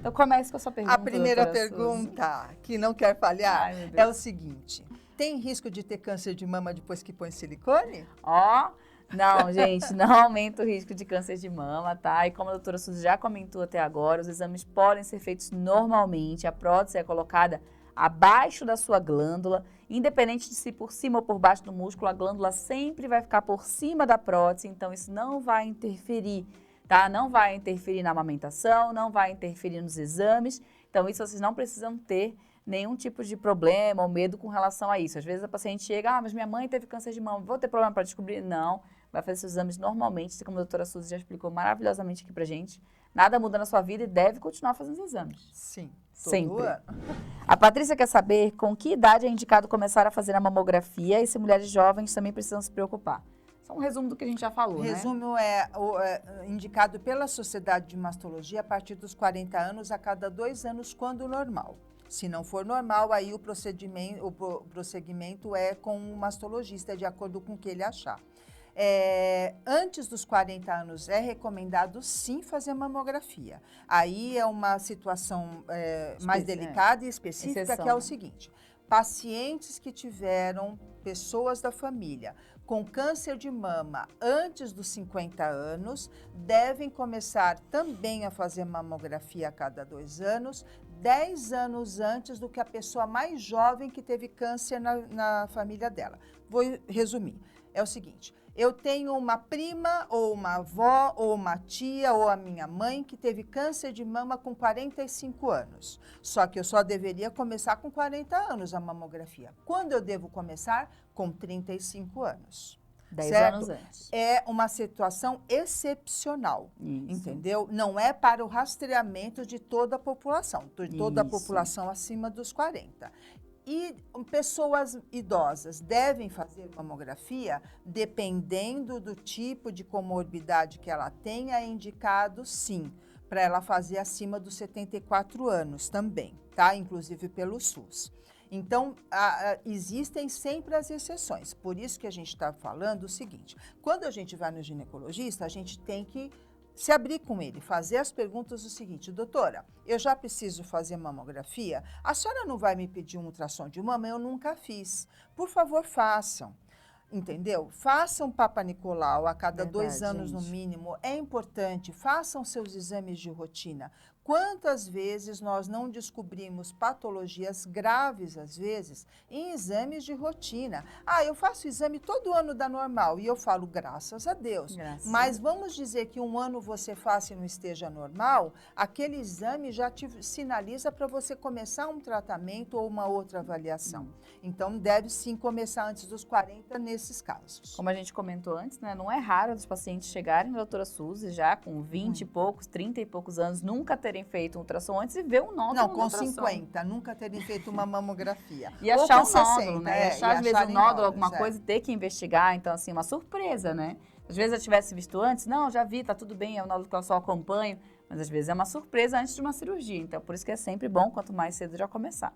Então comece com a sua pergunta, A primeira doutora pergunta, que não quer falhar, Ai, meu Deus. é o seguinte. Tem risco de ter câncer de mama depois que põe silicone? Ó, não, gente, não aumenta o risco de câncer de mama, tá? E como a doutora Suzy já comentou até agora, os exames podem ser feitos normalmente, a prótese é colocada abaixo da sua glândula, independente de se por cima ou por baixo do músculo, a glândula sempre vai ficar por cima da prótese, então isso não vai interferir, tá? Não vai interferir na amamentação, não vai interferir nos exames, então isso vocês não precisam ter nenhum tipo de problema ou medo com relação a isso. Às vezes a paciente chega, mas minha mãe teve câncer de mama, vou ter problema para descobrir? Não, vai fazer seus exames normalmente, como a doutora Suzy já explicou maravilhosamente aqui pra gente. Nada muda na sua vida e deve continuar fazendo os exames. Sim. Sempre. A Patrícia quer saber com que idade é indicado começar a fazer a mamografia e se mulheres jovens também precisam se preocupar. Só um resumo do que a gente já falou, O né? resumo é indicado pela Sociedade de Mastologia a partir dos 40 anos, a cada 2 anos, quando normal. Se não for normal, aí o prosseguimento é com o mastologista, de acordo com o que ele achar. Antes dos 40 anos é recomendado sim fazer mamografia. Aí é uma situação mais delicada e específica, exceção, que é o seguinte: pacientes que tiveram pessoas da família com câncer de mama antes dos 50 anos devem começar também a fazer mamografia a cada 2 anos, 10 anos antes do que a pessoa mais jovem que teve câncer na família dela. Vou resumir. É o seguinte: eu tenho uma prima, ou uma avó, ou uma tia, ou a minha mãe que teve câncer de mama com 45 anos. Só que eu só deveria começar com 40 anos a mamografia. Quando eu devo começar? Com 35 anos. 10 certo? anos antes. É uma situação excepcional, entendeu? Não é para o rastreamento de toda a população, de toda a população acima dos 40. E pessoas idosas devem fazer mamografia dependendo do tipo de comorbidade que ela tenha, é indicado sim, para ela fazer acima dos 74 anos também, tá? Inclusive pelo SUS. Então, existem sempre as exceções. Por isso que a gente está falando o seguinte: quando a gente vai no ginecologista, a gente tem que se abrir com ele, fazer as perguntas o seguinte: doutora, eu já preciso fazer mamografia? A senhora não vai me pedir um ultrassom de mama? Eu nunca fiz. Por favor, façam. Entendeu? Façam Papa Nicolau a cada 2 anos no mínimo. É importante. Façam seus exames de rotina. Quantas vezes nós não descobrimos patologias graves, às vezes, em exames de rotina? Eu faço exame todo ano da normal. E eu falo, graças a Deus. Mas vamos dizer que um ano você faça e não esteja normal, aquele exame já te sinaliza para você começar um tratamento ou uma outra avaliação. Então, deve sim começar antes dos 40 nesses casos. Como a gente comentou antes, né? Não é raro os pacientes chegarem na doutora Suzy já com 20 e poucos, 30 e poucos anos, nunca terem feito um ultrassom antes e ver um nódulo. Não, com 50, nunca terem feito uma mamografia. E achar um nódulo, né? E achar, às vezes, um nódulo, alguma coisa, e ter que investigar. Então, assim, uma surpresa, né? Às vezes eu tivesse visto antes, não, já vi, tá tudo bem, é um nódulo que eu só acompanho. Mas, às vezes, é uma surpresa antes de uma cirurgia. Então, por isso que é sempre bom, quanto mais cedo já começar.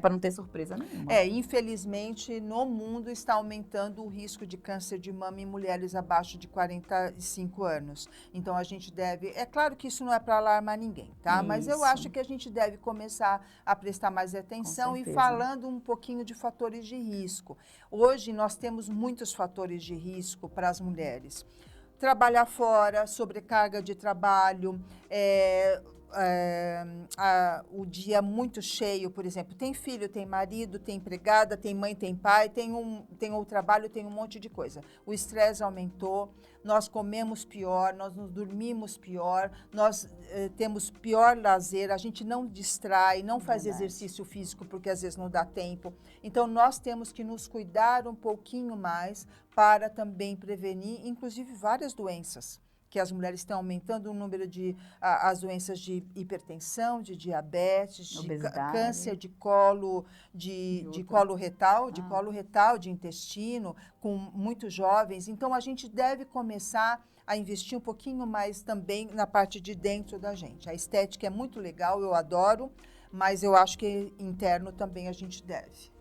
Para não ter surpresa nenhuma. Infelizmente, no mundo está aumentando o risco de câncer de mama em mulheres abaixo de 45 anos. Então, a gente deve... É claro que isso não é para alarmar ninguém, tá? Isso. Mas eu acho que a gente deve começar a prestar mais atenção e falando um pouquinho de fatores de risco. Hoje, nós temos muitos fatores de risco para as mulheres. Trabalhar fora, sobrecarga de trabalho, o dia muito cheio, por exemplo, tem filho, tem marido, tem empregada, tem mãe, tem pai, tem o trabalho, tem um monte de coisa. O estresse aumentou, nós comemos pior, nós nos dormimos pior, nós temos pior lazer, a gente não distrai, não faz exercício físico porque às vezes não dá tempo. Então, nós temos que nos cuidar um pouquinho mais para também prevenir, inclusive, várias doenças. Que as mulheres estão aumentando o número de as doenças de hipertensão, de diabetes, de câncer de colo, de colo retal, de intestino, com muitos jovens. Então, a gente deve começar a investir um pouquinho mais também na parte de dentro da gente. A estética é muito legal, eu adoro, mas eu acho que interno também a gente deve.